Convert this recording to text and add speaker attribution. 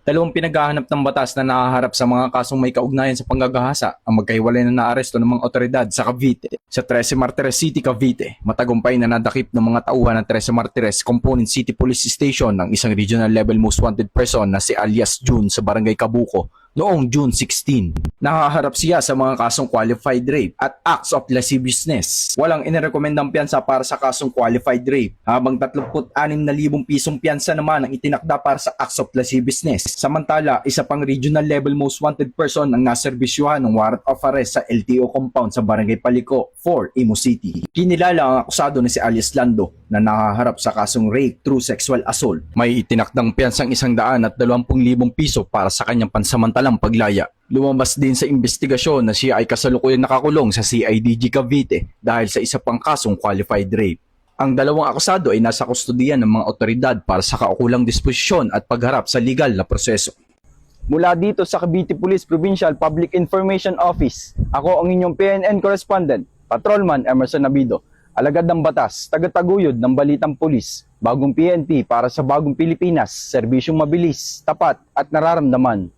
Speaker 1: Dalawang pinaghahanap ng batas na nakaharap sa mga kasong may kaugnayan sa panggagahasa ang magkahiwalay na naaresto ng mga otoridad sa Cavite. Sa 13 Martires City, Cavite, matagumpay na nadakip ng mga tauhan ng 13 Martires Component City Police Station ng isang regional level most wanted person na si alias June sa Barangay Cabuco noong June 16. Nakaharap siya sa mga kasong qualified rape at acts of lasciviousness. Walang inirekomendang piyansa para sa kasong qualified rape, habang 36,000 pisong piyansa naman ang itinakda para sa acts of lasciviousness. Samantala, isa pang regional level most wanted person ang naserbisyuhan ng warrant of arrest sa LTO compound sa Barangay Paliko 4, Imo City. Kinilala ang akusado na si alias Lando na nakaharap sa kasong rape through sexual assault. May itinakdang piyansang 120,000 piso para sa kanyang pansamantalang paglaya. Lumabas din sa investigasyon na siya ay kasalukuyang nakakulong sa CIDG Cavite dahil sa isa pang kasong qualified rape. Ang dalawang akusado ay nasa kustodiyan ng mga otoridad para sa kaukulang disposisyon at pagharap sa legal na proseso. Mula dito sa Cavite Police Provincial Public Information Office, ako ang inyong PNN correspondent, Patrolman Emerson Nabido, alagad ng batas, tagataguyod ng balitang pulis, bagong PNP para sa bagong Pilipinas, serbisyong mabilis, tapat at nararamdaman.